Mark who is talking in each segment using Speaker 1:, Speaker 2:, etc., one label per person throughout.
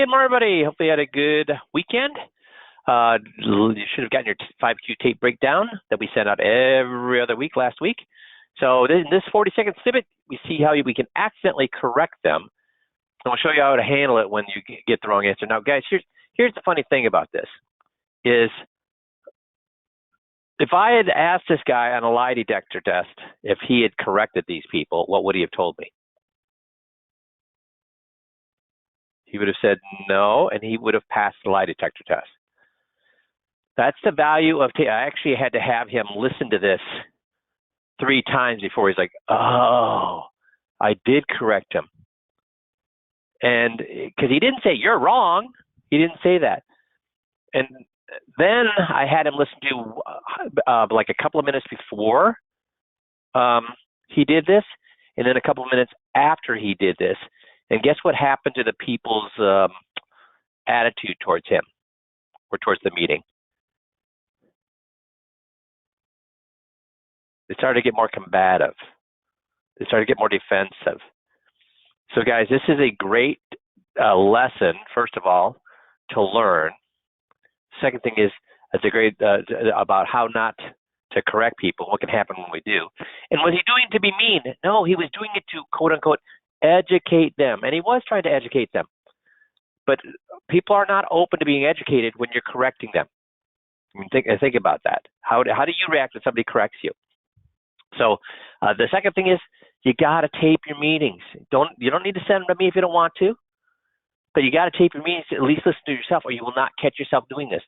Speaker 1: good morning, everybody. Hopefully you had a good weekend. You should have gotten your 5Q tape breakdown that we sent out every other week last week. So in this 40-second snippet, we see how we can accidentally correct them. And we'll show you how to handle it when you get the wrong answer. Now, guys, here's the funny thing about this is if I had asked this guy on a lie detector test if he had corrected these people, what would he have told me? He would have said no, and he would have passed the lie detector test. That's the value of I actually had to have him listen to this 3 times before he's like, oh, I did correct him. And because he didn't say, you're wrong. He didn't say that. And then I had him listen to like a couple of minutes before he did this, and then a couple of minutes after he did this. And guess what happened to the people's attitude towards him or towards the meeting? They started to get more combative. They started to get more defensive. So, guys, this is a great lesson, first of all, to learn. Second thing is, it's a great about how not to correct people, what can happen when we do. And was he doing it to be mean? No, he was doing it to, quote unquote, educate them. And he was trying to educate them. But people are not open to being educated when you're correcting them. I mean, think about that. How do you react when somebody corrects you? So the second thing is you got to tape your meetings. You don't need to send them to me if you don't want to, but you got to tape your meetings to at least listen to yourself, or you will not catch yourself doing this.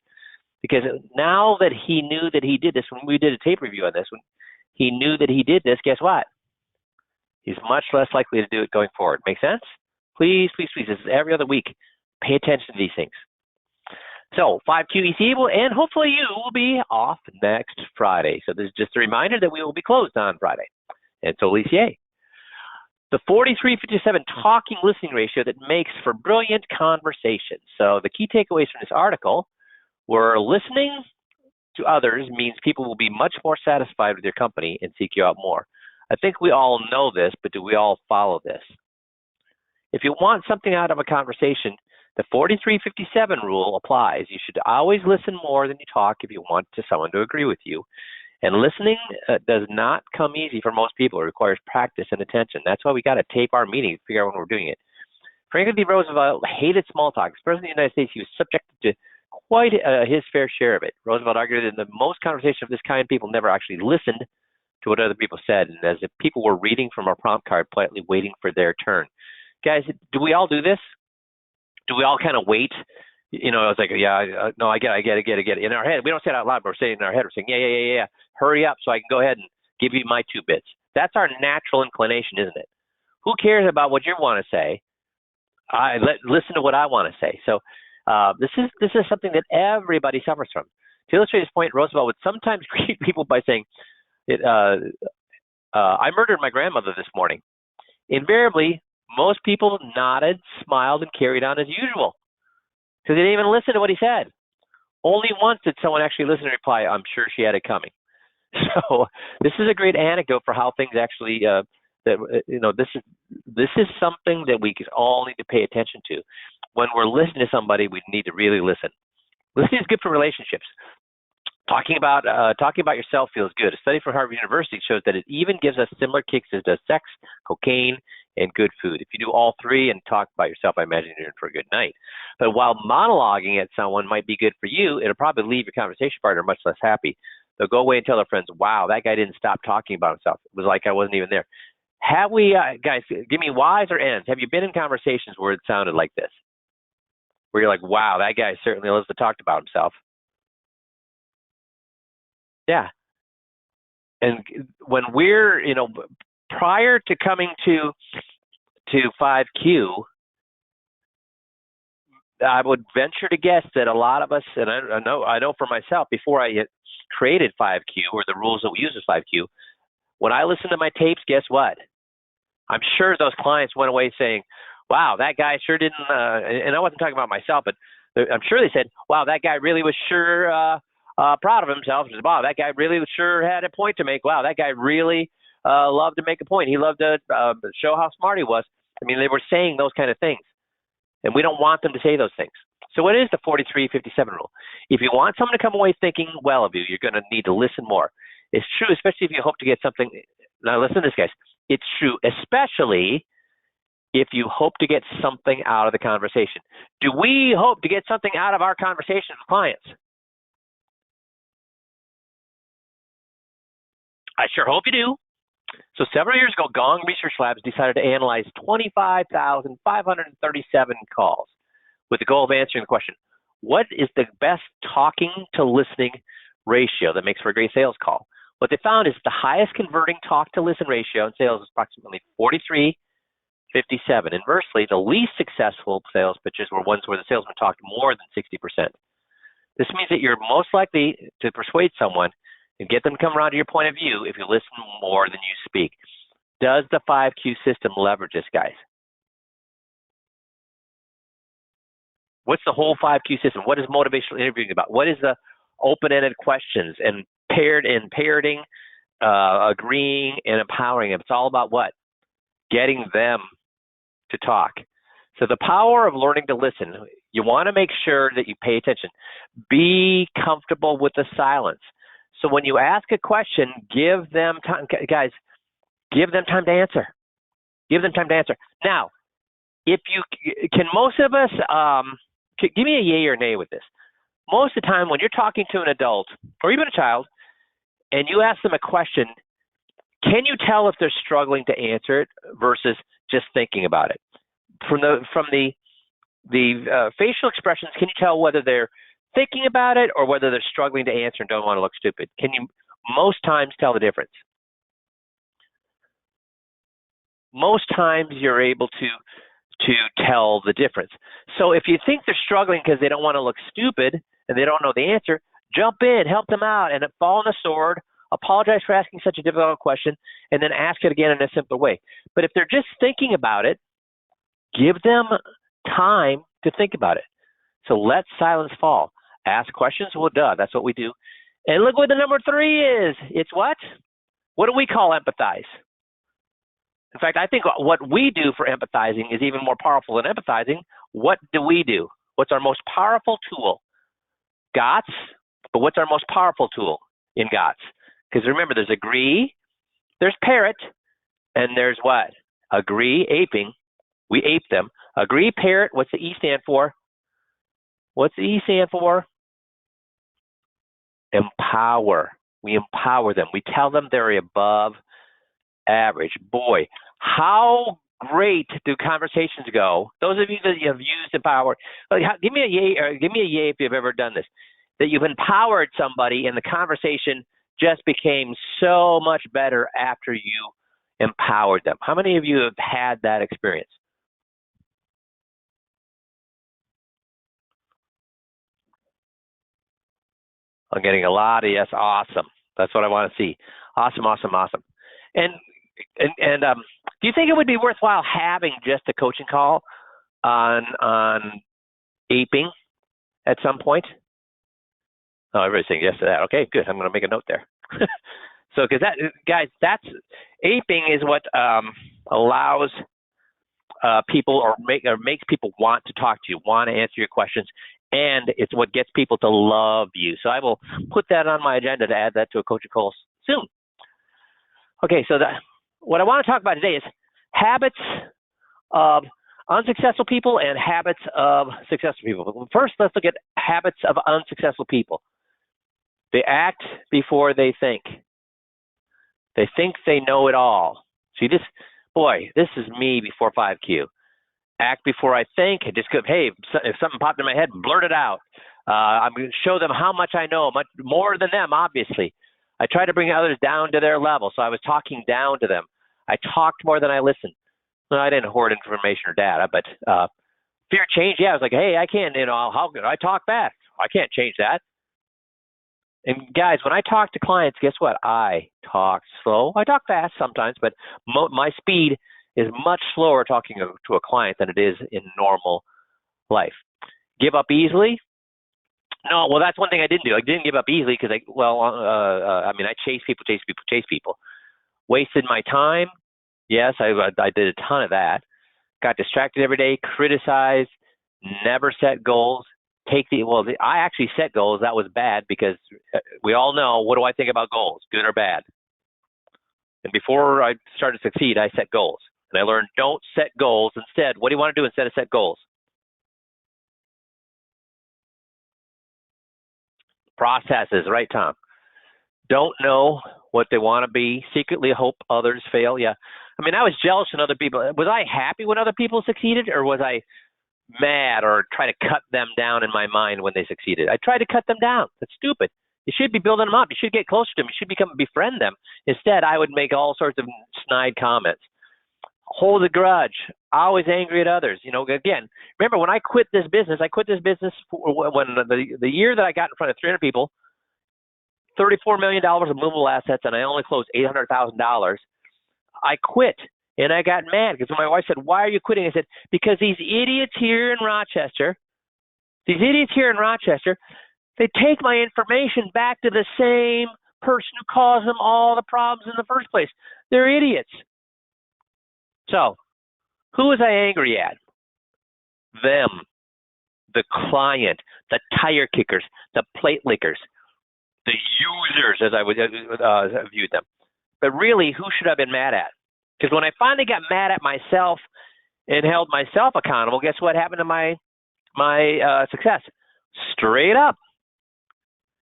Speaker 1: Because now that he knew that he did this, when we did a tape review on this, when he knew that he did this, guess what? He's much less likely to do it going forward. Make sense? Please, please, please. This is every other week. Pay attention to these things. So 5Q EC, and hopefully you will be off next Friday. So this is just a reminder that we will be closed on Friday. And so Lissier. The 43-57 talking listening ratio that makes for brilliant conversation. So the key takeaways from this article were listening to others means people will be much more satisfied with your company and seek you out more. I think we all know this, but do we all follow this? If you want something out of a conversation, the 43-57 rule applies. You should always listen more than you talk if you want someone to agree with you. And listening does not come easy for most people. It requires practice and attention. That's why we got to tape our meetings, figure out when we're doing it. Franklin D. Roosevelt hated small talk. As President of the United States, he was subjected to quite his fair share of it. Roosevelt argued that in the most conversation of this kind, people never actually listened to what other people said, and as if people were reading from a prompt card, politely waiting for their turn. Guys, do we all do this? Do we all kind of wait? You know, it's like, yeah, no, I get it. In our head, we don't say it out loud, but we're saying in our head, we're saying, yeah. Hurry up so I can go ahead and give you my 2 bits. That's our natural inclination, isn't it? Who cares about what you want to say? Listen to what I want to say. So this is something that everybody suffers from. To illustrate his point, Roosevelt would sometimes greet people by saying, I murdered my grandmother this morning. Invariably, most people nodded, smiled, and carried on as usual because they didn't even listen to what he said. Only once did someone actually listen and reply, I'm sure she had it coming. So this is a great anecdote for how things actually, this is something that we all need to pay attention to. When we're listening to somebody, we need to really listen. Listening is good for relationships. Talking about yourself feels good. A study from Harvard University shows that it even gives us similar kicks as does sex, cocaine, and good food. If you do all 3 and talk about yourself, I imagine you're in for a good night. But while monologuing at someone might be good for you, it'll probably leave your conversation partner much less happy. They'll go away and tell their friends, wow, that guy didn't stop talking about himself. It was like I wasn't even there. Have we, guys, give me Y's or N's. Have you been in conversations where it sounded like this? Where you're like, wow, that guy certainly loves to talk about himself. Yeah. And when we're, prior to coming to 5Q, I would venture to guess that a lot of us, and I know for myself, before I created 5Q or the rules that we use as 5Q, when I listened to my tapes, guess what? I'm sure those clients went away saying, wow, that guy sure didn't, and I wasn't talking about myself, but I'm sure they said, wow, that guy really was sure proud of himself. Wow, that guy really sure had a point to make. Wow, that guy really loved to make a point. He loved to show how smart he was. I mean, they were saying those kind of things. And we don't want them to say those things. So what is the 43-57 rule? If you want someone to come away thinking well of you, you're going to need to listen more. It's true, especially if you hope to get something. Now listen to this, guys. It's true, especially if you hope to get something out of the conversation. Do we hope to get something out of our conversations with clients? I sure hope you do. So several years ago, Gong Research Labs decided to analyze 25,537 calls with the goal of answering the question, what is the best talking to listening ratio that makes for a great sales call? What they found is the highest converting talk to listen ratio in sales is approximately 43-57. Inversely, the least successful sales pitches were ones where the salesman talked more than 60%. This means that you're most likely to persuade someone and get them to come around to your point of view if you listen more than you speak. Does the 5Q system leverage this, guys? What's the whole 5Q system? What is motivational interviewing about? What is the open-ended questions and parroting, agreeing, and empowering them? It's all about what? Getting them to talk. So the power of learning to listen, you want to make sure that you pay attention. Be comfortable with the silence. So when you ask a question, give them time, guys, give them time to answer. Give them time to answer. Now, if you can, most of us, give me a yay or nay with this. Most of the time when you're talking to an adult or even a child and you ask them a question, can you tell if they're struggling to answer it versus just thinking about it? From the facial expressions, can you tell whether they're thinking about it or whether they're struggling to answer and don't want to look stupid? Can you most times tell the difference? Most times you're able to tell the difference. So if you think they're struggling because they don't want to look stupid and they don't know the answer, jump in, help them out, and fall on the sword, apologize for asking such a difficult question, and then ask it again in a simpler way. But if they're just thinking about it, give them time to think about it. So let silence fall. Ask questions. Well, duh, that's what we do. And look what the number 3 is. It's what? What do we call empathize? In fact, I think what we do for empathizing is even more powerful than empathizing. What do we do? What's our most powerful tool? GOTS, but what's our most powerful tool in GOTS? Because remember, there's agree, there's parrot, and there's what? Agree, aping. We ape them. Agree, parrot, what's the E stand for? What's the E stand for? Empower. We empower them. We tell them they're above average. Boy, how great do conversations go? Those of you that you have used empower, give me a yay, or give me a yay if you've ever done this. That you've empowered somebody and the conversation just became so much better after you empowered them. How many of you have had that experience? I'm getting a lot of yes. Awesome. That's what I want to see. Awesome, awesome, awesome. And do you think it would be worthwhile having just a coaching call on aping at some point? Oh, everybody's saying yes to that. Okay, good. I'm going to make a note there. So, because that, guys, that's aping is what allows people or makes people want to talk to you, want to answer your questions, and it's what gets people to love you. So I will put that on my agenda to add that to a coaching call soon. Okay, so what I want to talk about today is habits of unsuccessful people and habits of successful people. First, let's look at habits of unsuccessful people. They act before they think. They think they know it all. See, this is me before 5Q. Act before I think. Just go, hey, if something popped in my head, blurt it out. I'm going to show them how much I know, much more than them, obviously. I try to bring others down to their level, so I was talking down to them. I talked more than I listened. Well, I didn't hoard information or data, but fear change. Yeah, I was like, hey, I can't, how could I talk fast? I can't change that. And guys, when I talk to clients, guess what? I talk slow. I talk fast sometimes, but my speed is much slower talking to a client than it is in normal life. Give up easily? No, well, that's one thing I didn't do. I didn't give up easily because I chase people. Wasted my time? Yes, I did a ton of that. Got distracted every day, criticized, Never set goals. I actually set goals. That was bad because we all know, what do I think about goals, good or bad? And before I started to succeed, I set goals. And I learned, don't set goals. Instead, what do you want to do instead of set goals? Processes, right, Tom? Don't know what they want to be, secretly hope others fail. Yeah. I mean, I was jealous when other people, was I happy when other people succeeded, or was I mad or try to cut them down in my mind when they succeeded? I tried to cut them down. That's stupid. You should be building them up. You should get closer to them. You should befriend them. Instead, I would make all sorts of snide comments. Hold a grudge. Always angry at others. Again, remember when I quit this business, when the year that I got in front of 300 people, $34 million of movable assets, and I only closed $800,000. I quit. And I got mad because when my wife said, "Why are you quitting?" I said, "Because these idiots here in Rochester, they take my information back to the same person who caused them all the problems in the first place. They're idiots." So, who was I angry at? Them, the client, the tire kickers, the plate lickers, the users, as I would viewed them. But really, who should I have been mad at? Because when I finally got mad at myself and held myself accountable, guess what happened to my success? Straight up.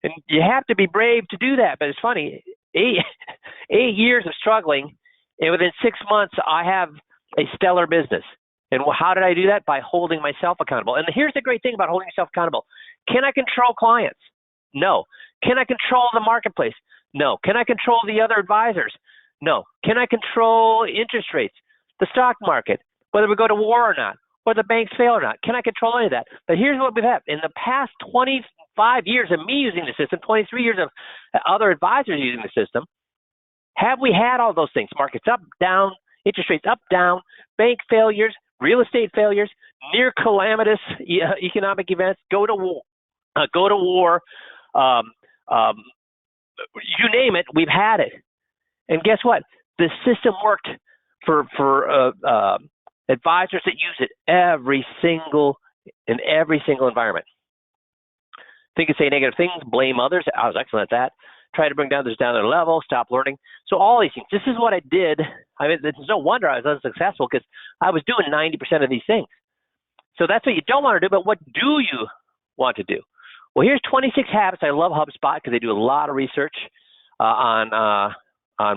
Speaker 1: And you have to be brave to do that. But it's funny, 8 years of struggling, and within 6 months, I have a stellar business. And how did I do that? By holding myself accountable. And here's the great thing about holding yourself accountable. Can I control clients? No. Can I control the marketplace? No. Can I control the other advisors? No. Can I control interest rates, the stock market, whether we go to war or not, whether the banks fail or not? Can I control any of that? But here's what we've had. In the past 25 years of me using the system, 23 years of other advisors using the system, have we had all those things? Markets up, down, interest rates up, down, bank failures, real estate failures, near calamitous economic events, go to war, you name it, we've had it. And guess what? The system worked for advisors that use it in every single environment. Think and say negative things, blame others. I was excellent at that. Try to bring others down to their level, stop learning. So all these things. This is what I did. I mean, it's no wonder I was unsuccessful because I was doing 90% of these things. So that's what you don't want to do, but what do you want to do? Well, here's 26 habits. I love HubSpot because they do a lot of research on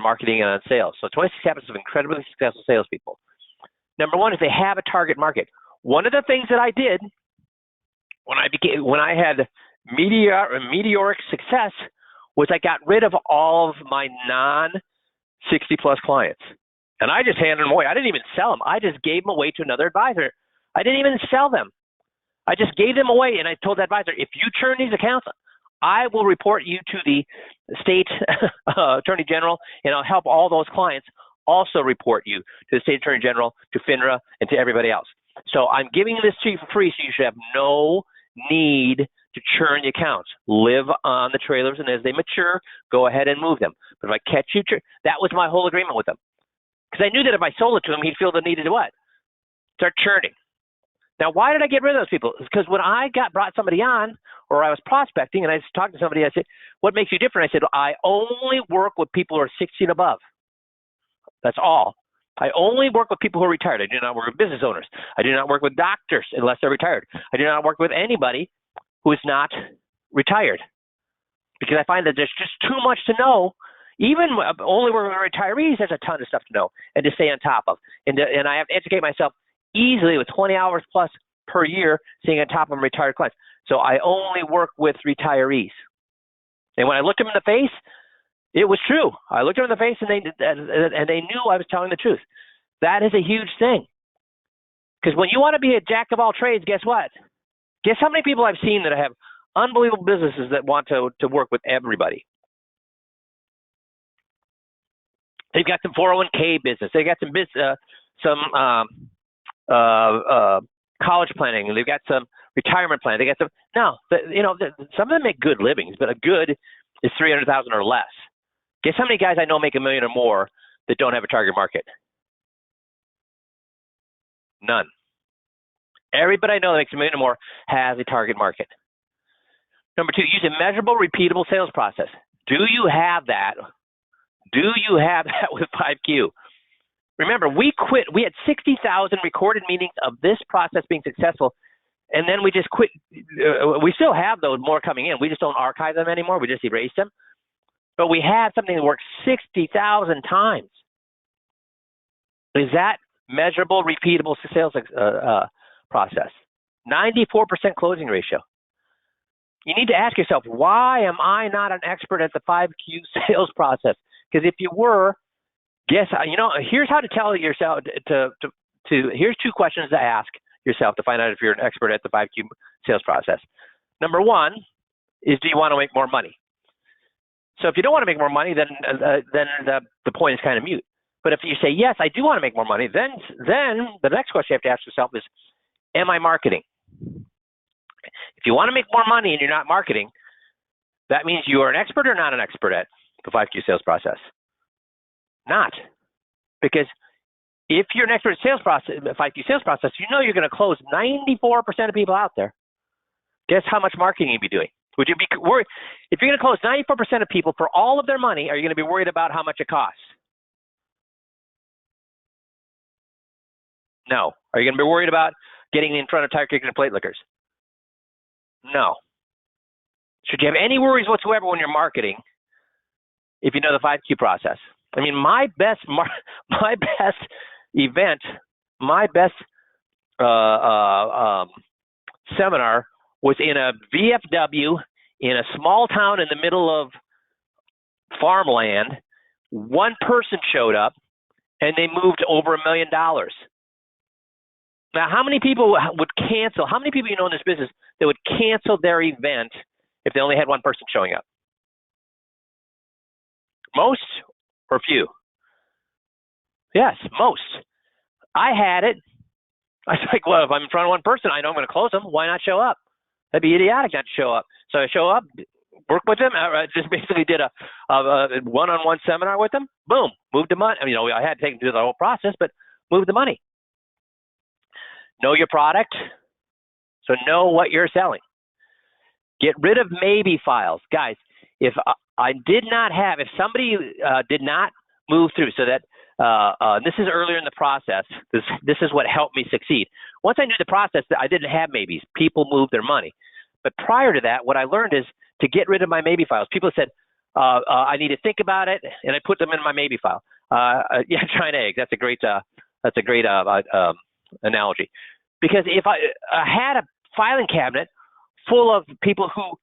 Speaker 1: marketing and on sales. So 26 habits of incredibly successful salespeople. Number one is they have a target market. One of the things that I did when I had meteoric success was I got rid of all of my non-60 plus clients. And I just handed them away. I didn't even sell them. I just gave them away to another advisor. I didn't even sell them. I just gave them away, and I told that advisor, if you turn these accounts, I will report you to the state attorney general, and I'll help all those clients also report you to the state attorney general, to FINRA, and to everybody else. So I'm giving this to you for free, so you should have no need to churn the accounts. Live on the trailers, and as they mature, go ahead and move them. But if I catch you, that was my whole agreement with them. Because I knew that if I sold it to him, he'd feel the need to do what? Start churning. Now, why did I get rid of those people? It's because when I brought somebody on, or I was prospecting, and I talked to somebody, I said, "What makes you different?" I said, "I only work with people who are 60 and above. That's all. I only work with people who are retired. I do not work with business owners. I do not work with doctors unless they're retired. I do not work with anybody who is not retired, because I find that there's just too much to know. Even only working with retirees, there's a ton of stuff to know and to stay on top of. And I have to educate myself easily with 20 hours plus per year, staying on top of retired clients. So I only work with retirees. And when I looked them in the face, it was true. I looked them in the face, and they knew I was telling the truth. That is a huge thing. Because when you want to be a jack of all trades, guess what? Guess how many people I've seen that have unbelievable businesses that want to work with everybody? They've got some 401k business. They've got some college planning. They've got some retirement plan. They got some. No, some of them make good livings, but a good is $300,000 or less. Guess how many guys I know make $1 million or more that don't have a target market? None. Everybody I know that makes $1 million or more has a target market. Number 2, use a measurable, repeatable sales process. Do you have that? Do you have that with 5Q? Remember, we had 60,000 recorded meetings of this process being successful, and then we just quit. We still have those more coming in. We just don't archive them anymore. We just erase them. But we had something that worked 60,000 times. Is that measurable, repeatable sales process? 94% closing ratio. You need to ask yourself, why am I not an expert at the 5Q sales process? Because if you were, here's how to tell yourself here's 2 questions to ask yourself to find out if you're an expert at the 5Q sales process. Number 1 is, do you want to make more money? So if you don't want to make more money, then the point is kind of mute. But if you say, yes, I do want to make more money, then the next question you have to ask yourself is, am I marketing? If you want to make more money and you're not marketing, that means you are an expert or not an expert at the 5Q sales process? Not. Because if you're an expert at sales process, 5Q sales process, you know you're going to close 94% of people out there. Guess how much marketing you'd be doing? Would you be worried? If you're going to close 94% of people for all of their money, are you going to be worried about how much it costs? No. Are you going to be worried about getting in front of tire kickers and plate lickers? No. Should you have any worries whatsoever when you're marketing if you know the 5Q process? I mean, my best event, my best seminar was in a VFW in a small town in the middle of farmland. One person showed up, and they moved over $1 million. Now, how many people would cancel? How many people you know in this business that would cancel their event if they only had one person showing up? Most or few? Yes, most. I had it. I was like, well, if I'm in front of one person, I know I'm going to close them. Why not show up? That'd be idiotic not to show up. So I show up, work with them. I just basically did a one-on-one seminar with them. Boom, moved the money. I mean, I had to take them through the whole process, but moved the money. Know your product, so know what you're selling. Get rid of maybe files. Guys, if somebody did not move through, so that this is earlier in the process, this is what helped me succeed. Once I knew the process, I didn't have maybes. People moved their money. But prior to that, what I learned is to get rid of my maybe files. People said, I need to think about it, and I put them in my maybe file. China egg. That's a great analogy. Because if I had a filing cabinet full of people who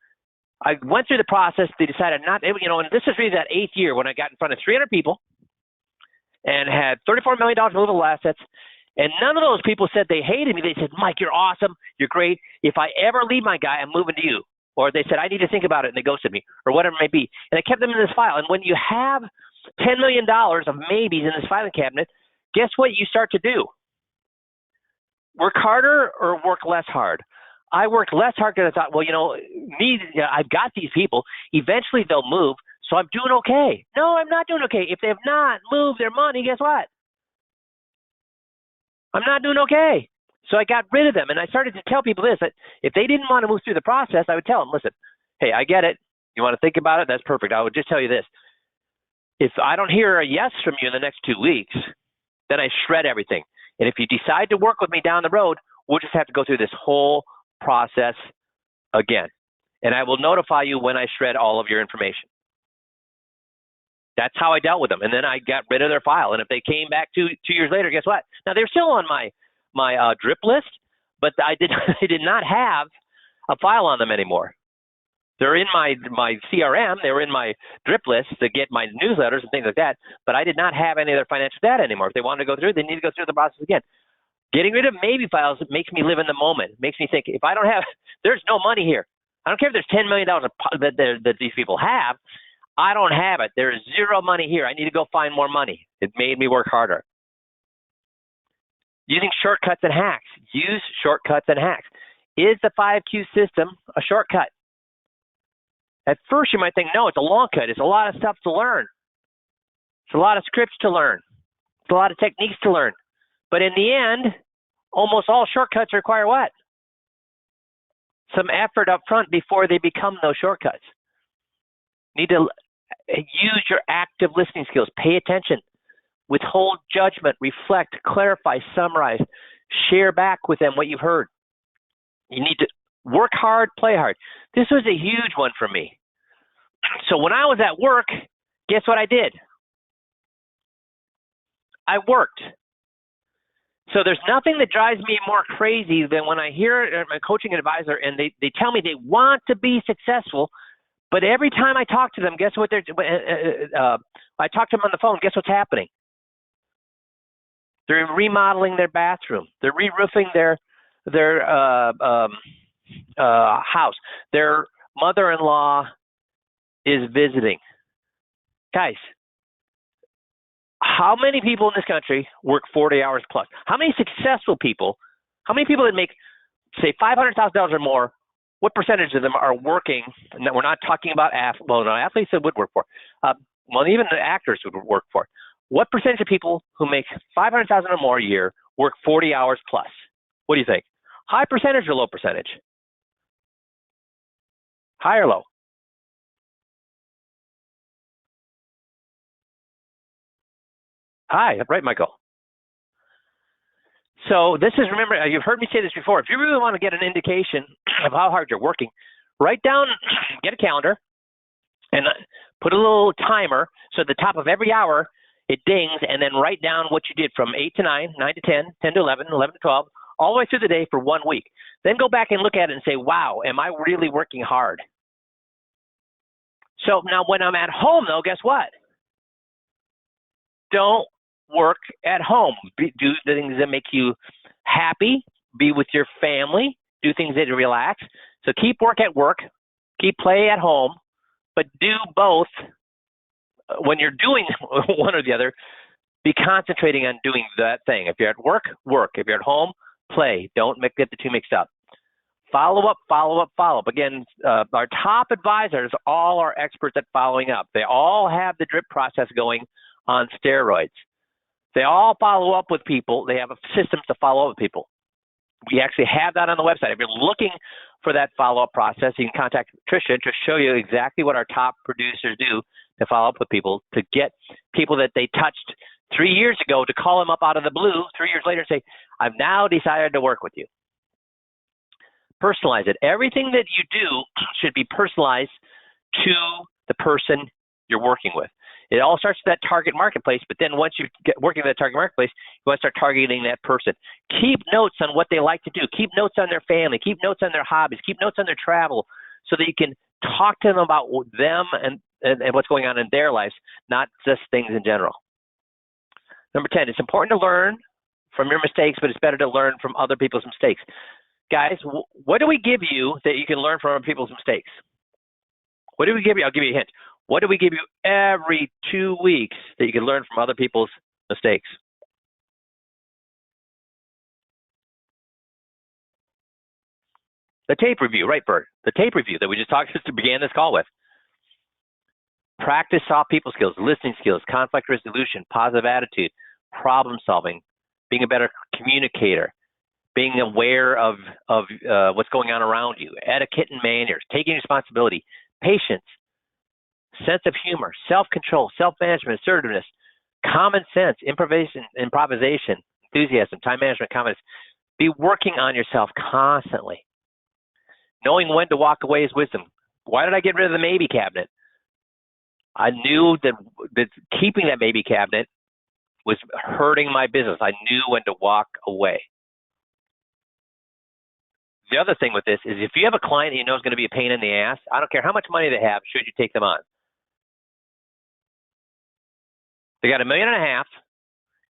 Speaker 1: I went through the process, they decided not, and this is really that 8th year when I got in front of 300 people and had $34 million in movable assets, and none of those people said they hated me. They said, Mike, you're awesome, you're great. If I ever leave my guy, I'm moving to you. Or they said, I need to think about it, and they ghosted me, or whatever it may be. And I kept them in this file. And when you have $10 million of maybes in this filing cabinet, guess what you start to do? Work harder or work less hard? I worked less hard because I thought, I've got these people. Eventually they'll move, so I'm doing okay. No, I'm not doing okay. If they have not moved their money, guess what? I'm not doing okay. So I got rid of them, and I started to tell people this, that if they didn't want to move through the process, I would tell them, listen, hey, I get it. You want to think about it? That's perfect. I would just tell you this. If I don't hear a yes from you in the next 2 weeks, then I shred everything. And if you decide to work with me down the road, we'll just have to go through this whole process again. And I will notify you when I shred all of your information. That's how I dealt with them. And then I got rid of their file. And if they came back 2 years later, guess what? Now, they're still on my drip list, but I did not have a file on them anymore. They're in my CRM. They were in my drip list to get my newsletters and things like that, but I did not have any of their financial data anymore. If they wanted to go through, they need to go through the process again. Getting rid of maybe files makes me live in the moment. Makes me think, if I don't have, there's no money here. I don't care if there's $10 million that these people have. I don't have it. There is zero money here. I need to go find more money. It made me work harder. Using shortcuts and hacks. Use shortcuts and hacks. Is the 5Q system a shortcut? At first, you might think, no, it's a long cut. It's a lot of stuff to learn. It's a lot of scripts to learn. It's a lot of techniques to learn. But in the end, Almost all shortcuts require what? Some effort up front before they become those shortcuts. Need to use your active listening skills. Pay attention. Withhold judgment. Reflect. Clarify. Summarize. Share back with them what you've heard. You need to work hard, play hard. This was a huge one for me. So when I was at work, guess what I did? I worked. So there's nothing that drives me more crazy than when I hear my coaching advisor and they tell me they want to be successful, but every time I talk to them, guess what I talk to them on the phone, guess what's happening? They're remodeling their bathroom. They're re-roofing their house. Their mother-in-law is visiting. Guys, how many people in this country work 40 hours plus? How many successful people, how many people that make, say, $500,000 or more, what percentage of them are working? And we're not talking about athletes that would work for. Well, even the actors would work for. What percentage of people who make $500,000 or more a year work 40 hours plus? What do you think? High percentage or low percentage? High or low? High, right, Michael? So this is, remember, you've heard me say this before. If you really want to get an indication of how hard you're working, write down, get a calendar, and put a little timer. So at the top of every hour, it dings, and then write down what you did from 8 to 9, 9 to 10, 10 to 11, 11 to 12, all the way through the day for 1 week. Then go back and look at it and say, wow, am I really working hard? So now when I'm at home, though, guess what? Don't work at home. Do the things that make you happy. Be with your family. Do things that relax. So keep work at work. Keep play at home. But do both. When you're doing one or the other, be concentrating on doing that thing. If you're at work, work. If you're at home, play. Don't get the two mixed up. Follow up, follow up, follow up. Again, our top advisors all are experts at following up. They all have the drip process going on steroids. They all follow up with people. They have a system to follow up with people. We actually have that on the website. If you're looking for that follow-up process, you can contact Tricia to show you exactly what our top producers do to follow up with people, to get people that they touched 3 years ago to call them up out of the blue 3 years later and say, I've now decided to work with you. Personalize it. Everything that you do should be personalized to the person you're working with. It all starts with that target marketplace, but then once you get working with that target marketplace, you want to start targeting that person. Keep notes on what they like to do. Keep notes on their family. Keep notes on their hobbies. Keep notes on their travel so that you can talk to them about them and what's going on in their lives, not just things in general. Number 10, it's important to learn from your mistakes, but it's better to learn from other people's mistakes. Guys, what do we give you that you can learn from other people's mistakes? What do we give you? I'll give you a hint. What do we give you every 2 weeks that you can learn from other people's mistakes? The tape review, right, Bert? The tape review that we just began this call with. Practice soft people skills, listening skills, conflict resolution, positive attitude, problem solving, being a better communicator, being aware of what's going on around you, etiquette and manners, taking responsibility, patience, sense of humor, self-control, self-management, assertiveness, common sense, improvisation, enthusiasm, time management, confidence. Be working on yourself constantly. Knowing when to walk away is wisdom. Why did I get rid of the maybe cabinet? I knew that keeping that maybe cabinet was hurting my business. I knew when to walk away. The other thing with this is if you have a client you know is going to be a pain in the ass, I don't care how much money they have, should you take them on? They got $1.5 million,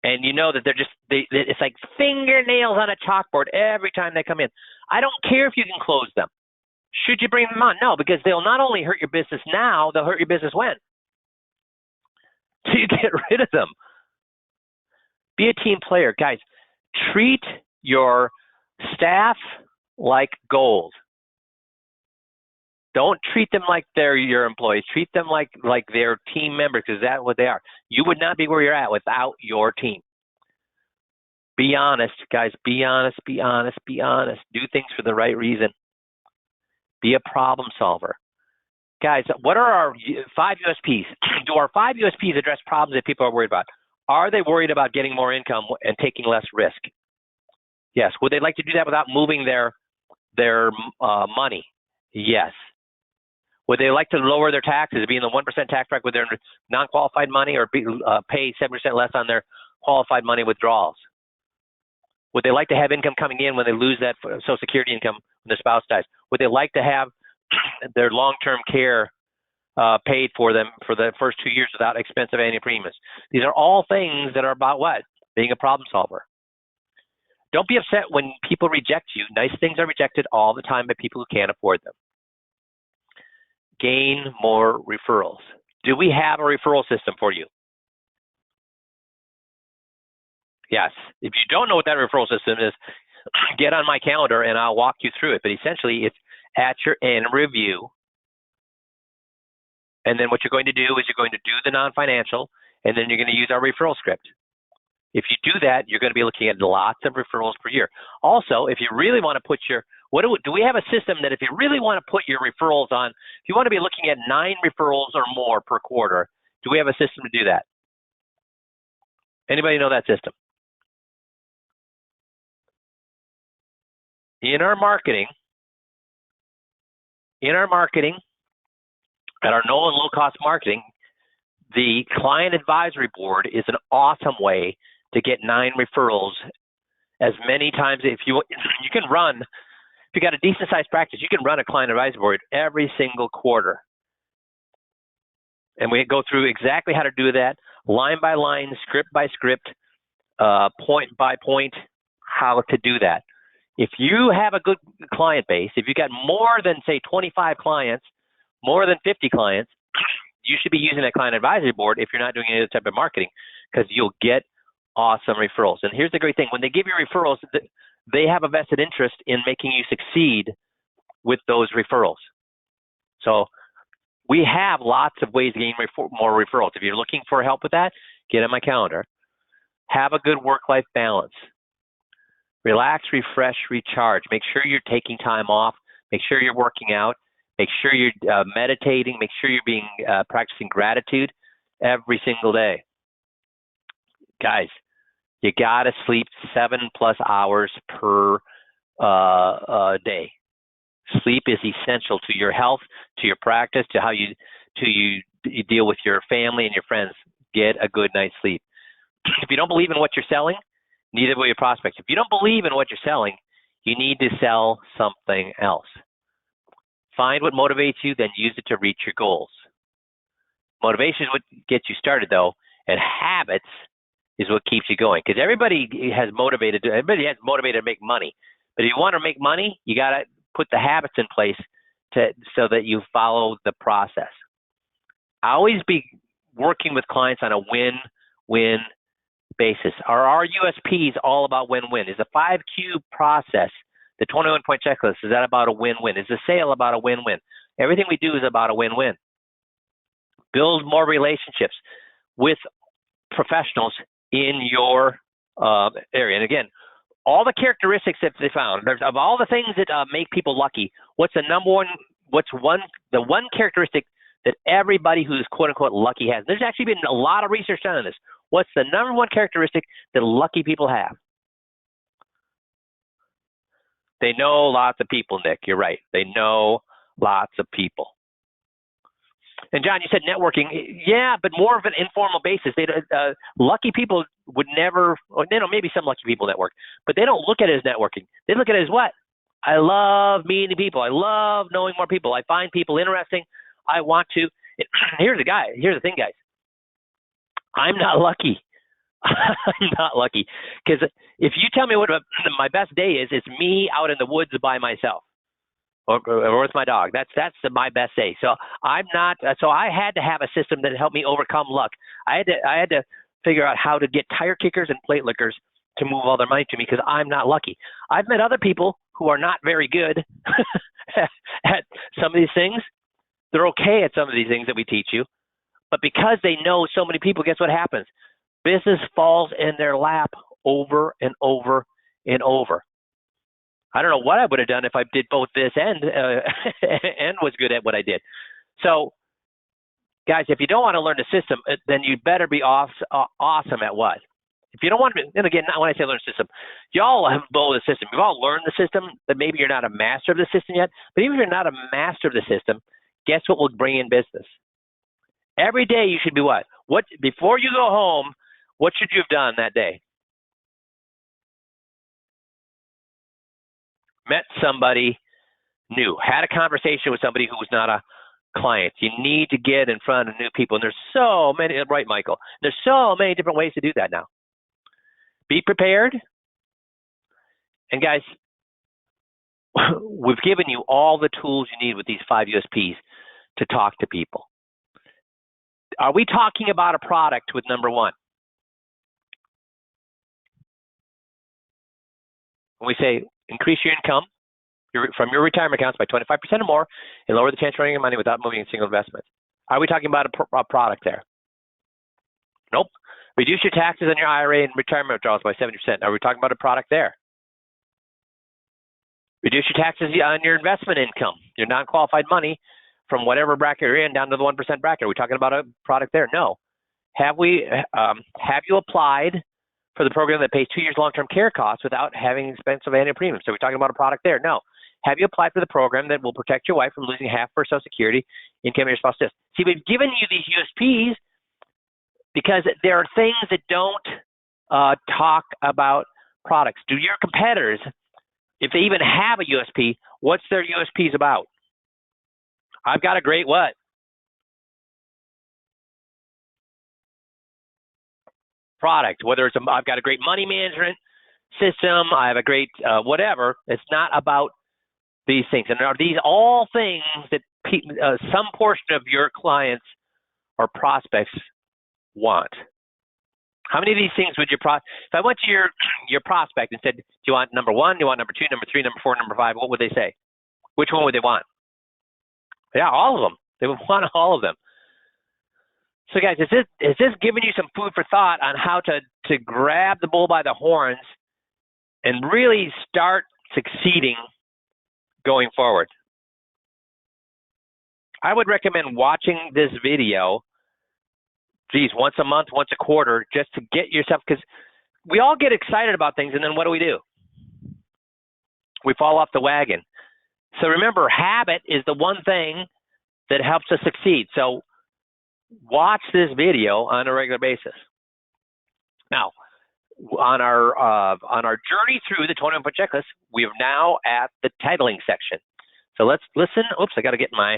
Speaker 1: and you know that it's like fingernails on a chalkboard every time they come in. I don't care if you can close them. Should you bring them on? No, because they'll not only hurt your business now, they'll hurt your business when? So you get rid of them. Be a team player. Guys, treat your staff like gold. Don't treat them like they're your employees. Treat them like they're team members, because that's what they are. You would not be where you're at without your team. Be honest, guys. Be honest, be honest, be honest. Do things for the right reason. Be a problem solver. Guys, what are our 5 USPs? Do our 5 USPs address problems that people are worried about? Are they worried about getting more income and taking less risk? Yes. Would they like to do that without moving their money? Yes. Would they like to lower their taxes, be in the 1% tax bracket with their non-qualified money, or pay 7% less on their qualified money withdrawals? Would they like to have income coming in when they lose that Social Security income when their spouse dies? Would they like to have their long-term care paid for them for the first 2 years without expensive annual premiums? These are all things that are about what? Being a problem solver. Don't be upset when people reject you. Nice things are rejected all the time by people who can't afford them. Gain more referrals. Do we have a referral system for you? Yes. If you don't know what that referral system is, get on my calendar and I'll walk you through it. But essentially, it's at your end review. And then what you're going to do is you're going to do the non-financial, and then you're going to use our referral script. If you do that, you're going to be looking at lots of referrals per year. Also, if you really want to put your, do we have a system that if you really want to put your referrals on, if you want to be looking at 9 referrals or more per quarter, do we have a system to do that? Anybody know that system? In our marketing, at our no and low cost marketing, the client advisory board is an awesome way to get 9 referrals as many times. If you can run, if you got a decent sized practice, you can run a client advisory board every single quarter. And we go through exactly how to do that, line by line, script by script, point by point, how to do that. If you have a good client base, if you got more than, say, 25 clients, more than 50 clients, you should be using that client advisory board if you're not doing any other type of marketing, because you'll get awesome referrals. And here's the great thing. When they give you referrals, they have a vested interest in making you succeed with those referrals. So we have lots of ways to gain more referrals. If you're looking for help with that, get on my calendar. Have a good work-life balance. Relax, refresh, recharge. Make sure you're taking time off. Make sure you're working out. Make sure you're meditating. Make sure you're practicing gratitude every single day. Guys, you got to sleep 7+ hours per day. Sleep is essential to your health, to your practice, to how you deal with your family and your friends. Get a good night's sleep. If you don't believe in what you're selling, neither will your prospects. If you don't believe in what you're selling, you need to sell something else. Find what motivates you, then use it to reach your goals. Motivation is what gets you started, though, and habits is what keeps you going. Because everybody has motivated to make money. But if you want to make money, you got to put the habits in place so that you follow the process. Always be working with clients on a win-win basis. Are our USPs all about win-win? Is the 5Q process, the 21-point checklist, is that about a win-win? Is the sale about a win-win? Everything we do is about a win-win. Build more relationships with professionals in your area. And again, all the characteristics that they found, of all the things that make people lucky, what's the one characteristic that everybody who's quote-unquote lucky has? There's actually been a lot of research done on this. What's the number one characteristic that lucky people have? They know lots of people, Nick. You're right. They know lots of people. And John, you said networking. Yeah, but more of an informal basis. Lucky people would never, maybe some lucky people network, but they don't look at it as networking. They look at it as what? I love meeting people. I love knowing more people. I find people interesting. I want to. Here's the thing, guys. I'm not lucky. I'm not lucky. Because if you tell me what my best day is, it's me out in the woods by myself or with my dog. That's my best day. So I'm not. So I had to have a system that helped me overcome luck. I had to figure out how to get tire kickers and plate lickers to move all their money to me because I'm not lucky. I've met other people who are not very good at some of these things. They're okay at some of these things that we teach you. But because they know so many people, guess what happens? Business falls in their lap over and over and over. I don't know what I would have done if I did both this and was good at what I did. So, guys, if you don't want to learn the system, then you better be awesome at what? If you don't want to, and again, not when I say learn the system, y'all have blown the system. You've all learned the system, but maybe you're not a master of the system yet. But even if you're not a master of the system, guess what will bring in business? Every day you should be what? Before you go home, what should you have done that day? Met somebody new, had a conversation with somebody who was not a client. You need to get in front of new people. And there's so many, right, Michael? There's so many different ways to do that now. Be prepared. And guys, we've given you all the tools you need with these 5 USPs to talk to people. Are we talking about a product with number 1? When we say increase your income from your retirement accounts by 25% or more and lower the chance of running your money without moving a single investment. Are we talking about a product there? Nope. Reduce your taxes on your IRA and retirement withdrawals by 70%. Are we talking about a product there? Reduce your taxes on your investment income, your non-qualified money from whatever bracket you're in down to the 1% bracket. Are we talking about a product there? No. Have you applied for the program that pays 2 years long-term care costs without having expensive annual premiums? So we're talking about a product there? No. Have you applied for the program that will protect your wife from losing half her Social Security income your spouse does? See, we've given you these USPs because there are things that don't talk about products. Do your competitors, if they even have a USP, what's their USPs about? I've got a great what? Product. Whether it's I've got a great money management system, I have a great whatever. It's not about these things. And are these all things that some portion of your clients or prospects want? How many of these things would if I went to your prospect and said, do you want number 1, do you want number 2, number 3, number 4, number 5, what would they say? Which one would they want? Yeah, all of them. They would want all of them. So guys, is this giving you some food for thought on how to grab the bull by the horns and really start succeeding going forward? I would recommend watching this video, once a month, once a quarter, just to get yourself, because we all get excited about things, and then what do? We fall off the wagon. So remember, habit is the one thing that helps us succeed. So watch this video on a regular basis. Now, on our journey through the 21-point checklist, we are now at the titling section. So let's listen. Oops, I got to get my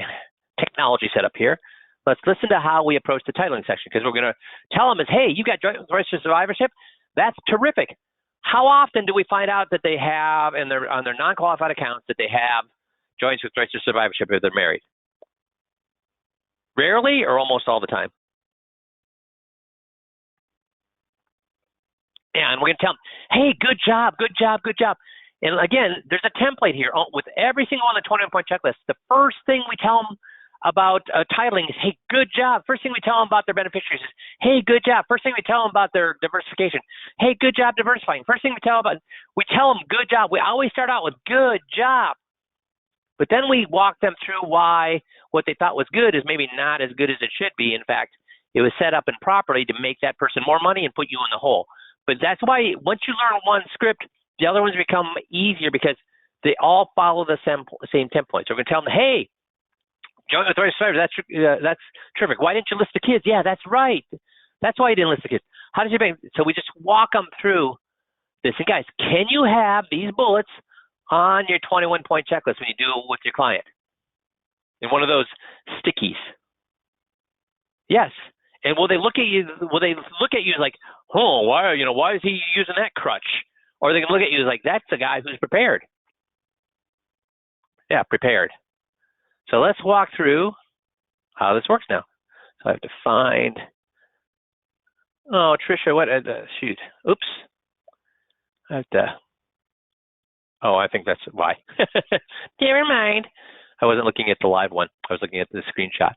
Speaker 1: technology set up here. Let's listen to how we approach the titling section, because we're going to tell them hey, you got joint registered survivorship. That's terrific. How often do we find out that they have on their non-qualified accounts that they have joint registered survivorship if they're married? Rarely or almost all the time? And we're going to tell them, hey, good job, good job, good job. And again, there's a template here with every single one of the 21-point checklist. The first thing we tell them about titling is, hey, good job. First thing we tell them about their beneficiaries is, hey, good job. First thing we tell them about their diversification, hey, good job diversifying. First thing we tell them, good job. We always start out with good job. But then we walk them through why what they thought was good is maybe not as good as it should be. In fact, it was set up improperly to make that person more money and put you in the hole. But that's why once you learn one script, the other ones become easier because they all follow the same template. So we're going to tell them, hey, joint authority survivor, that's terrific. Why didn't you list the kids? Yeah, that's right. That's why you didn't list the kids. How did you make? So we just walk them through this. And guys, can you have these bullets on your 21-point checklist when you do it with your client? In one of those stickies? Yes. And will they look at you? Will they look at you like, oh, why is he using that crutch? Or they can look at you like, that's the guy who's prepared. Yeah, prepared. So let's walk through how this works now. So I have to find. Oh, Tricia, what? Shoot. Oops. I have to. Oh, I think that's why. Never mind. I wasn't looking at the live one. I was looking at the screenshot.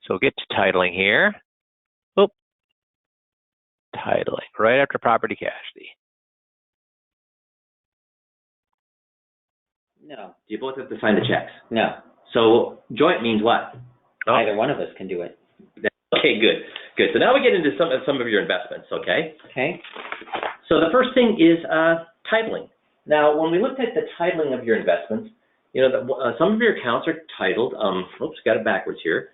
Speaker 1: So we'll get to titling here. Oop. Titling, right after property casualty.
Speaker 2: No.
Speaker 1: Do you both have to sign the checks?
Speaker 2: No.
Speaker 1: So joint means what?
Speaker 2: Either one of us can do it.
Speaker 1: Okay, good. So now we get into some of your investments, okay?
Speaker 2: Okay.
Speaker 1: So the first thing is titling. Now, when we looked at the titling of your investments, some of your accounts are titled, got it backwards here,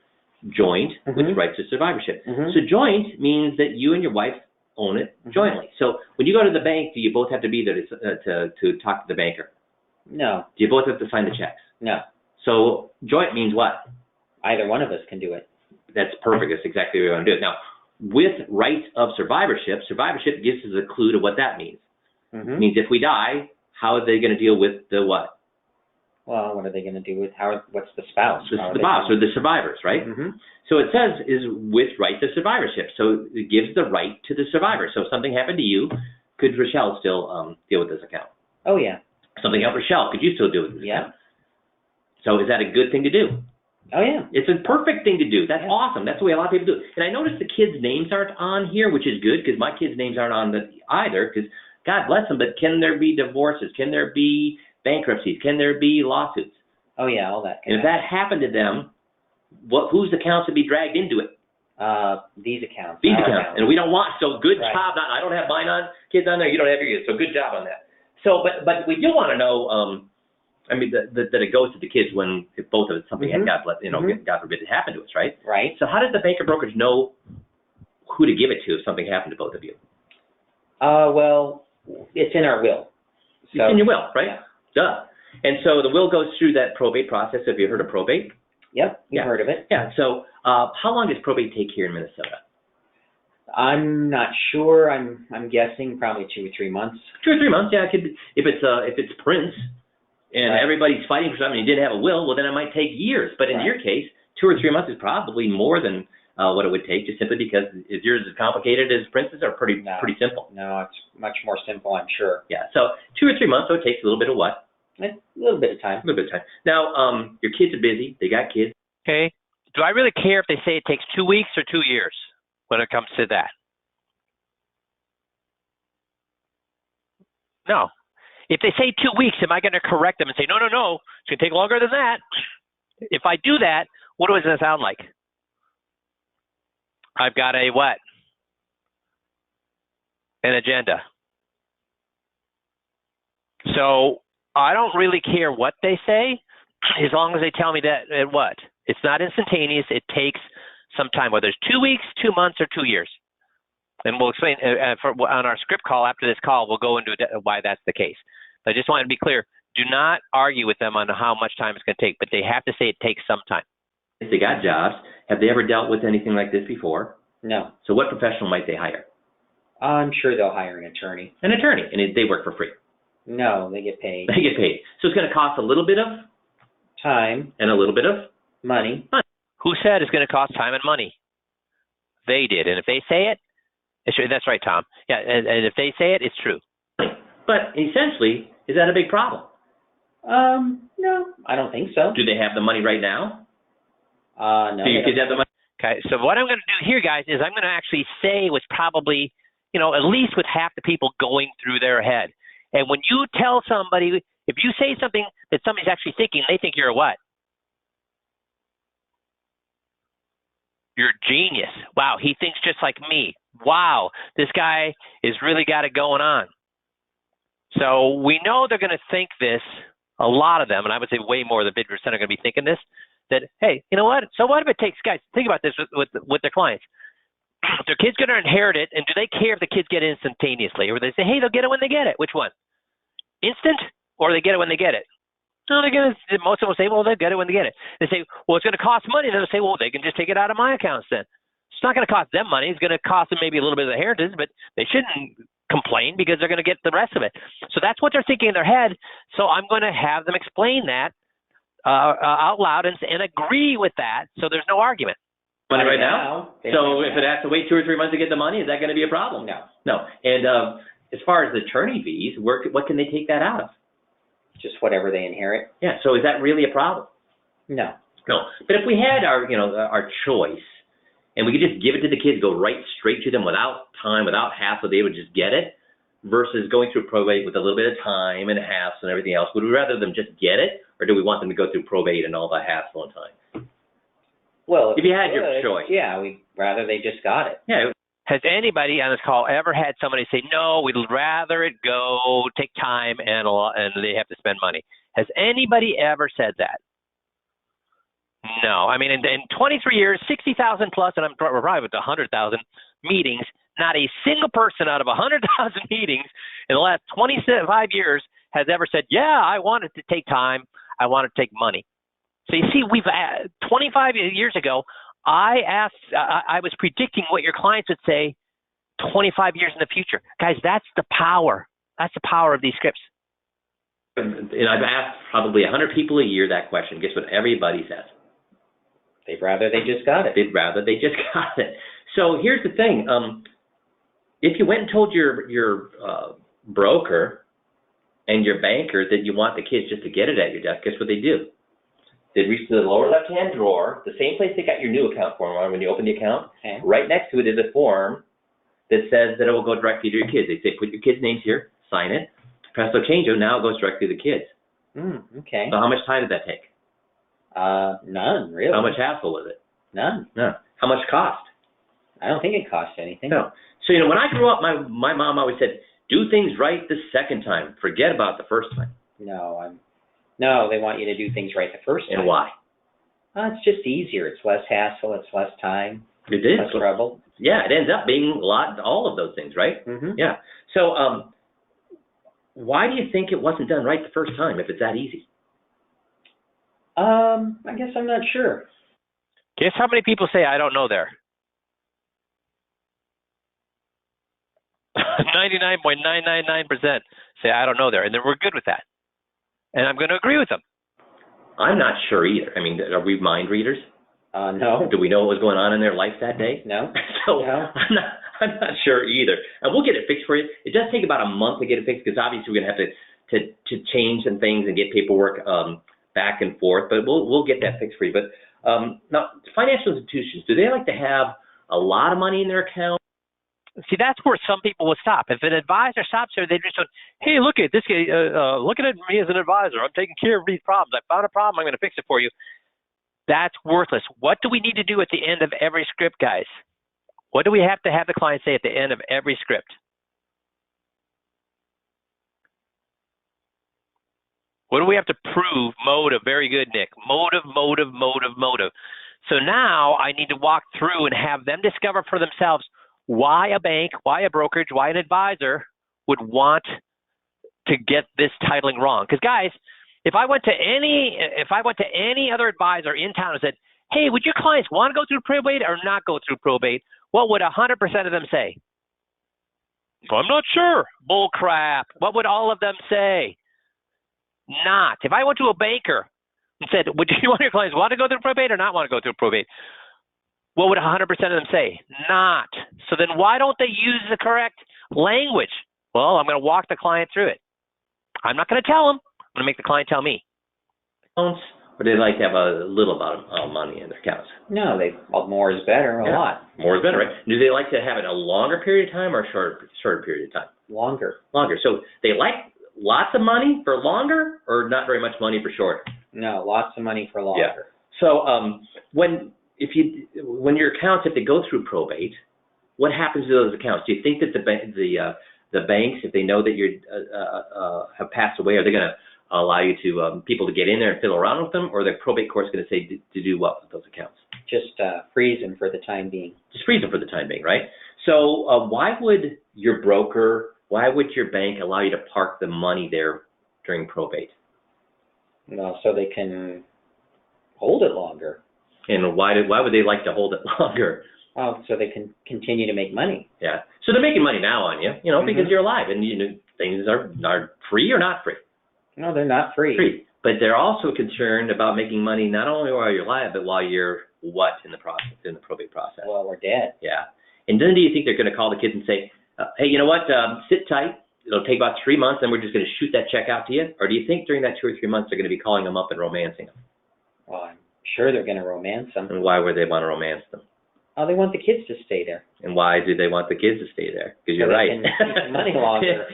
Speaker 1: joint with rights to survivorship. So joint means that you and your wife own it jointly. So when you go to the bank, do you both have to be there to talk to the banker?
Speaker 2: No.
Speaker 1: Do you both have to sign the checks?
Speaker 2: No.
Speaker 1: So joint means what?
Speaker 2: Either one of us can do it.
Speaker 1: That's perfect. That's exactly what we want to do. Now, with rights of survivorship gives us a clue to what that means. It means if we die, how are they going to deal with the what?
Speaker 2: Well, what are they going to do with what's the spouse?
Speaker 1: The spouse or the survivors, right? So it says is with rights of survivorship. So it gives the right to the survivor. So if something happened to you, could Rochelle still deal with this account?
Speaker 2: Oh, yeah.
Speaker 1: Something else, Rochelle, could you still do it?
Speaker 2: Yeah.
Speaker 1: So is that a good thing to do?
Speaker 2: Oh, yeah.
Speaker 1: It's a perfect thing to do. That's awesome. That's the way a lot of people do it. And I noticed the kids' names aren't on here, which is good because my kids' names aren't on either because God bless them, but can there be divorces? Can there be bankruptcies? Can there be lawsuits?
Speaker 2: Oh, yeah, all that.
Speaker 1: And if that happened to them, whose accounts would be dragged into it?
Speaker 2: These accounts.
Speaker 1: These accounts. And we don't want, so good job. I don't have mine on, kids on there, you don't have your kids, so good job on that. So, but we do want to know, that it goes to the kids if both of something had God forbid it happened to us, right?
Speaker 2: Right.
Speaker 1: So how does the banker brokerage know who to give it to if something happened to both of you?
Speaker 2: Well, it's in our will.
Speaker 1: So, it's in your will, right?
Speaker 2: Yeah.
Speaker 1: Duh. And so the will goes through that probate process. Have you heard of probate?
Speaker 2: Yep, you've heard of it.
Speaker 1: Yeah. So how long does probate take here in Minnesota?
Speaker 2: I'm not sure. I'm guessing probably 2 or 3 months. 2
Speaker 1: or 3 months, yeah. It could be, if it's Prince and everybody's fighting for something and you didn't have a will, well then it might take years. But in your case, 2 or 3 months is probably more than what it would take, just simply because is yours as complicated as Prince's or pretty simple?
Speaker 2: No, it's much more simple, I'm sure.
Speaker 1: Yeah. So 2 or 3 months, so it takes a little bit of what?
Speaker 2: A little bit of time.
Speaker 1: A little bit of time. Now, your kids are busy. They got kids.
Speaker 3: Okay. Do I really care if they say it takes 2 weeks or 2 years when it comes to that? No. If they say 2 weeks, am I going to correct them and say, no, it's going to take longer than that? If I do that, what does it sound like? I've got a what? An agenda. So I don't really care what they say as long as they tell me that what? It's not instantaneous. It takes some time, whether it's 2 weeks, 2 months, or 2 years. And we'll explain on our script call after this call, we'll go into why that's the case. But I just want to be clear. Do not argue with them on how much time it's going to take, but they have to say it takes some time.
Speaker 1: If they got jobs, have they ever dealt with anything like this before?
Speaker 2: No.
Speaker 1: So what professional might they hire?
Speaker 2: I'm sure they'll hire an attorney.
Speaker 1: An attorney, and they work for free?
Speaker 2: No, they get paid.
Speaker 1: They get paid. So it's going to cost a little bit of
Speaker 2: time
Speaker 1: and a little bit of
Speaker 2: money.
Speaker 3: Who said it's going to cost time and money? They did, and if they say it, it's true. That's right, Tom. Yeah, and if they say it, it's true.
Speaker 1: But essentially, is that a big problem?
Speaker 2: No, I don't think so.
Speaker 1: Do they have the money right now?
Speaker 2: No.
Speaker 1: Do your kids have the money?
Speaker 3: Okay, so what I'm going to do here, guys, is I'm going to actually say what's probably, at least with half the people going through their head. And when you tell somebody, if you say something that somebody's actually thinking, they think you're a what? You're a genius. Wow, he thinks just like me. Wow, this guy has really got it going on. So we know they're going to think this, a lot of them, and I would say way more than 50% are going to be thinking this, that, hey, you know what? So what if it takes, guys, think about this with their clients. Their kid's going to inherit it, and do they care if the kids get it instantaneously? Or they say, hey, they'll get it when they get it. Which one? Instant, or they get it when they get it? No, most of them will say, well, they'll get it when they get it. They say, well, it's going to cost money. They'll say, well, they can just take it out of my accounts then. It's not going to cost them money. It's going to cost them maybe a little bit of inheritance, but they shouldn't complain because they're going to get the rest of it. So that's what they're thinking in their head. So I'm going to have them explain that out loud and agree with that, so there's no argument.
Speaker 1: Money right now? So if it has to wait 2 or 3 months to get the money, is that going to be a problem? No. And as far as the attorney fees, what can they take that out of?
Speaker 2: Just whatever they inherit.
Speaker 1: Yeah. So is that really a problem?
Speaker 2: No.
Speaker 1: But if we had our choice, and we could just give it to the kids, go right straight to them without time, without hassle, they would just get it.
Speaker 4: versus going through probate with a little bit of time and hassle and everything else? Would we rather them just get it, or do we want them to go through probate and all the hassle and time?
Speaker 2: Well,
Speaker 4: if you had your choice.
Speaker 2: Yeah, we'd rather they just got it.
Speaker 4: Yeah.
Speaker 3: Has anybody on this call ever had somebody say, no, we'd rather it go, take time, and they have to spend money? Has anybody ever said that? No. I mean, in 23 years, 60,000 plus, and we're probably with 100,000 meetings, not a single person out of 100,000 meetings in the last 25 years has ever said, yeah, I want it to take time, I want it to take money. So you see, 25 years ago, I was predicting what your clients would say 25 years in the future. Guys, that's the power. That's the power of these scripts.
Speaker 4: And I've asked probably 100 people a year that question. Guess what everybody says?
Speaker 2: They'd rather they just got it.
Speaker 4: They'd rather they just got it. So here's the thing. If you went and told your broker and your banker that you want the kids just to get it at your desk, guess what they do? They'd reach to the lower left-hand drawer, the same place they got your new account form on when you open the account.
Speaker 2: Okay.
Speaker 4: Right next to it is a form that says that it will go directly to your kids. They say, put your kids' names here, sign it, presto changeo, now it goes directly to the kids.
Speaker 2: Okay.
Speaker 4: So how much time did that take?
Speaker 2: None, really.
Speaker 4: How much hassle was it?
Speaker 2: None.
Speaker 4: No. How much cost?
Speaker 2: I don't think it cost anything.
Speaker 4: No. So, when I grew up, my mom always said, do things right the second time. Forget about the first time.
Speaker 2: No, they want you to do things right the first time.
Speaker 4: And why?
Speaker 2: It's just easier. It's less hassle. It's less time.
Speaker 4: It is.
Speaker 2: Less trouble.
Speaker 4: Yeah, it ends up being all of those things, right?
Speaker 2: Mm-hmm.
Speaker 4: Yeah. So, why do you think it wasn't done right the first time if it's that easy?
Speaker 2: I guess I'm not sure.
Speaker 3: Guess how many people say, I don't know there? 99.999% say, I don't know there. And then we're good with that. And I'm going to agree with them.
Speaker 4: I'm not sure either. I mean, are we mind readers?
Speaker 2: No.
Speaker 4: Do we know what was going on in their life that day?
Speaker 2: No.
Speaker 4: So
Speaker 2: No.
Speaker 4: I'm not sure either. And we'll get it fixed for you. It does take about a month to get it fixed because obviously we're going to have to change some things and get paperwork back and forth. But we'll get that fixed for you. But now, financial institutions, do they like to have a lot of money in their account?
Speaker 3: See, that's where some people will stop. If an advisor stops there, they just go, hey, look at this guy, looking at me as an advisor. I'm taking care of these problems. I found a problem. I'm going to fix it for you. That's worthless. What do we need to do at the end of every script, guys? What do we have to have the client say at the end of every script? What do we have to prove? Motive. Very good, Nick. Motive. So now I need to walk through and have them discover for themselves why a bank, why a brokerage, why an advisor would want to get this titling wrong. Because guys, if I went to any other advisor in town and said, hey, would your clients want to go through probate or not go through probate? What would 100% of them say? I'm not sure. Bull crap. What would all of them say? Not. If I went to a banker and said, would you want your clients want to go through probate or not want to go through probate? What would 100% of them say? Not. So then why don't they use the correct language? Well, I'm going to walk the client through it. I'm not going to tell them. I'm going to make the client tell me.
Speaker 4: Or do they like to have a little amount of money in their accounts?
Speaker 2: No, more is better, a lot.
Speaker 4: More is better, right? Do they like to have it a longer period of time or a shorter period of time?
Speaker 2: Longer.
Speaker 4: So they like lots of money for longer or not very much money for shorter?
Speaker 2: No, lots of money for longer.
Speaker 4: Yeah. So when your accounts, if they go through probate, what happens to those accounts? Do you think that the banks, if they know that you have passed away, are they going to allow you to people to get in there and fiddle around with them, or the probate court's going to say to do what with those accounts?
Speaker 2: Just freeze them for the time being.
Speaker 4: Just freeze them for the time being, right? So why would your broker, why would your bank allow you to park the money there during probate?
Speaker 2: Well, so they can hold it longer.
Speaker 4: And why would they like to hold it longer?
Speaker 2: Oh, so they can continue to make money.
Speaker 4: Yeah. So they're making money now on you, because you're alive, and things are free or not free.
Speaker 2: No, they're not free.
Speaker 4: Free. But they're also concerned about making money not only while you're alive, but while you're in the probate process.
Speaker 2: Well, we're dead.
Speaker 4: Yeah. And then do you think they're going to call the kids and say, hey, you know what, sit tight. It'll take about 3 months, and we're just going to shoot that check out to you? Or do you think during that 2 or 3 months they're going to be calling them up and romancing them?
Speaker 2: Well, I'm sure they're going to romance them.
Speaker 4: And why would they want to romance them?
Speaker 2: Oh, they want the kids to stay there.
Speaker 4: And why do they want the kids to stay there? Because you're
Speaker 2: So
Speaker 4: right.
Speaker 2: they can keep the money longer.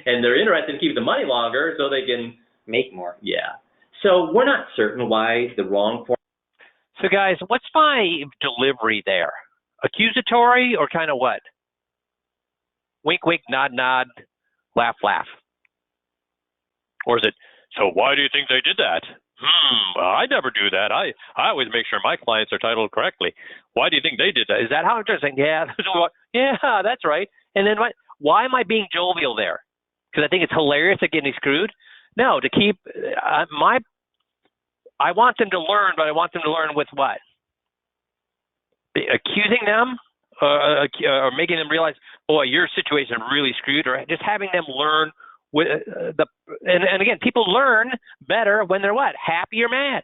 Speaker 4: And they're interested in keeping the money longer so they can
Speaker 2: make more.
Speaker 4: Yeah. So we're not certain why the wrong form.
Speaker 3: So guys, what's my delivery there? Accusatory or kind of what? Wink, wink, nod, nod, laugh, laugh. Or is it, so why do you think they did that? Well, I never do that. I always make sure my clients are titled correctly. Why do you think they did that? Is that how I'm just saying? Yeah, yeah, that's right. And then why am I being jovial there? Because I think it's hilarious at getting screwed? No, to keep I want them to learn, but I want them to learn with what? Accusing them or making them realize, boy, your situation is really screwed, or just having them learn with and again, people learn better when they're what? Happy or mad.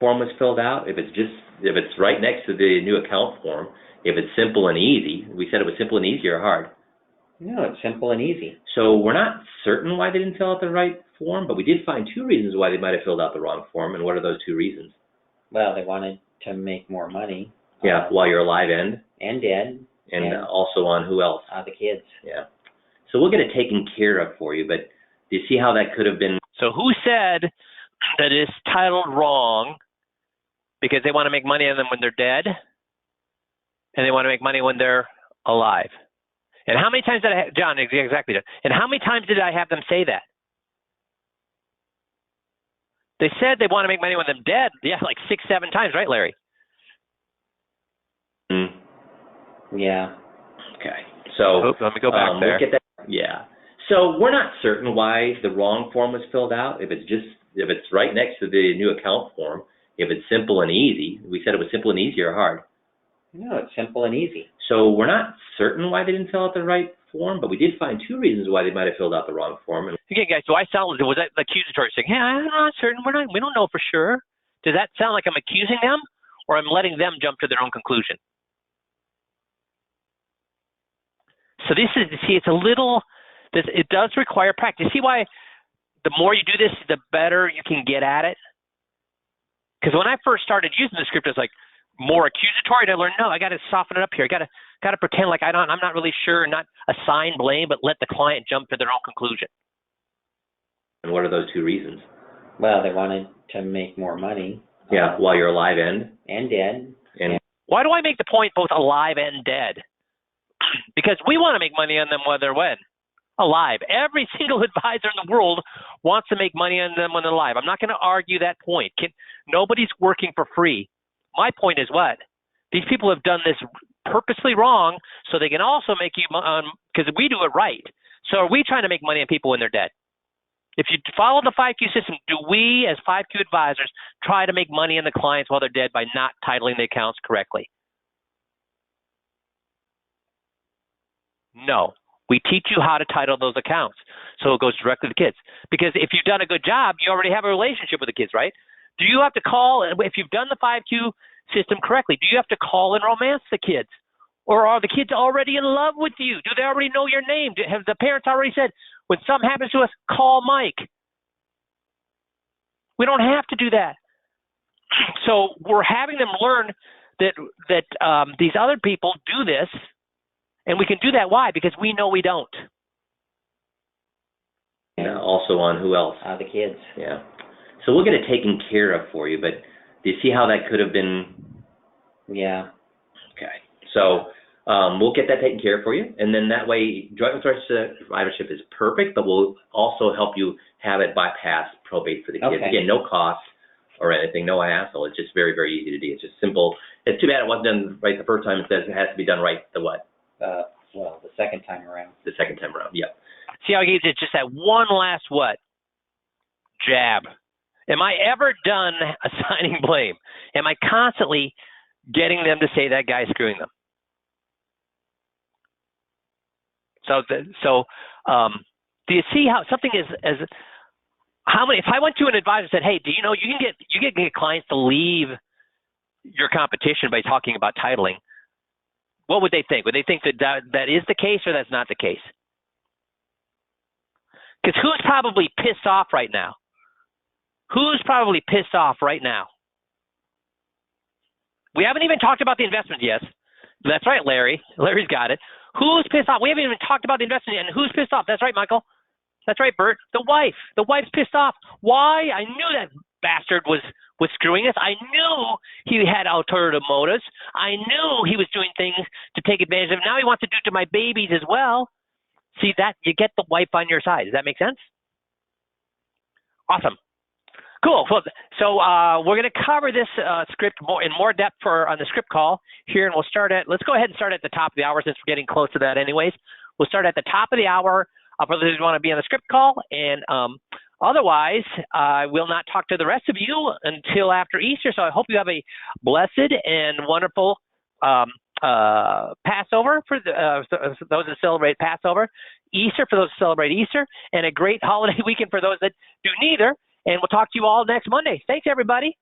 Speaker 4: Form was filled out, if it's right next to the new account form, if it's simple and easy, we said it was simple and easy or hard.
Speaker 2: No, it's simple and easy.
Speaker 4: So we're not certain why they didn't fill out the right form, but we did find 2 reasons why they might have filled out the wrong form. And what are those 2 reasons?
Speaker 2: Well, they wanted to make more money.
Speaker 4: Yeah, while you're alive and
Speaker 2: dead.
Speaker 4: And also on who else?
Speaker 2: The kids.
Speaker 4: Yeah. So we'll get it taken care of for you, but do you see how that could have been?
Speaker 3: So who said that it's titled wrong because they want to make money on them when they're dead and they want to make money when they're alive? And how many times did I, John, exactly, and how many times did I have them say that? They said they want to make money when they're dead. Yeah, like 6, 7 times, right, Larry?
Speaker 2: Yeah.
Speaker 4: Okay. So
Speaker 3: let me go back there.
Speaker 4: We'll get that. Yeah. So we're not certain why the wrong form was filled out. If it's right next to the new account form, if it's simple and easy, we said it was simple and easy or hard.
Speaker 2: No, it's simple and easy.
Speaker 4: So we're not certain why they didn't fill out the right form, but we did find 2 reasons why they might have filled out the wrong form.
Speaker 3: Again, guys, was that accusatory saying, hey, I'm not certain, we don't know for sure? Does that sound like I'm accusing them or I'm letting them jump to their own conclusion? So it's a little, it does require practice. See why the more you do this, the better you can get at it? Because when I first started using the script, it was like more accusatory, and I learned, no, I got to soften it up here. I got to pretend like I'm not really sure, not assign blame, but let the client jump to their own conclusion.
Speaker 4: And what are those 2 reasons?
Speaker 2: Well, they wanted to make more money.
Speaker 4: Yeah, while you're alive and
Speaker 2: dead.
Speaker 4: And
Speaker 3: why do I make the point both alive and dead? Because we want to make money on them while they're alive. Every single advisor in the world wants to make money on them when they're alive. I'm not going to argue that point. Nobody's working for free. My point is what? These people have done this purposely wrong so they can also make you because we do it right. So are we trying to make money on people when they're dead? If you follow the 5Q system, do we as 5Q advisors try to make money on the clients while they're dead by not titling the accounts correctly? No. We teach you how to title those accounts so it goes directly to the kids. Because if you've done a good job, you already have a relationship with the kids, right? Do you have to call, if you've done the 5Q system correctly, do you have to call and romance the kids? Or are the kids already in love with you? Do they already know your name? Have the parents already said, when something happens to us, call Mike? We don't have to do that. So we're having them learn that these other people do this, and we can do that. Why? Because we know we don't.
Speaker 4: Yeah, also on who else?
Speaker 2: The kids.
Speaker 4: Yeah. So we'll get it taken care of for you, but do you see how that could have been?
Speaker 2: Yeah.
Speaker 4: Okay. So we'll get that taken care of for you, and then that way joint survivorship is perfect, but we'll also help you have it bypass probate for the kids.
Speaker 2: Okay.
Speaker 4: Again, no cost or anything, no hassle. It's just very, very easy to do. It's just simple. It's too bad it wasn't done right the first time. It says it has to be done right the what?
Speaker 2: Well, the second time around.
Speaker 4: The second time around, yep.
Speaker 3: See how I gave it just that one last what? Jab. Am I ever done assigning blame? Am I constantly getting them to say that guy's screwing them? So do you see how something is as how many? If I went to an advisor and said, "Hey, do you know you can get clients to leave your competition by talking about titling?" What would they think? Would they think that is the case or that's not the case? Because who's probably pissed off right now? Who's probably pissed off right now? We haven't even talked about the investment yet. That's right, Larry. Larry's got it. Who's pissed off? We haven't even talked about the investment yet. And who's pissed off? That's right, Michael. That's right, Bert. The wife. The wife's pissed off. Why? I knew that bastard was screwing us. I knew he had alternative motives. I knew he was doing things to take advantage of. Now he wants to do it to my babies as well. See that? You get the wife on your side. Does that make sense? Awesome. Cool. So we're going to cover this script in more depth on the script call here, and let's go ahead and start at the top of the hour since we're getting close to that anyways. We'll start at the top of the hour for those who want to be on the script call, and otherwise, I will not talk to the rest of you until after Easter, so I hope you have a blessed and wonderful Passover for those that celebrate Passover, Easter for those that celebrate Easter, and a great holiday weekend for those that do neither. And we'll talk to you all next Monday. Thanks, everybody.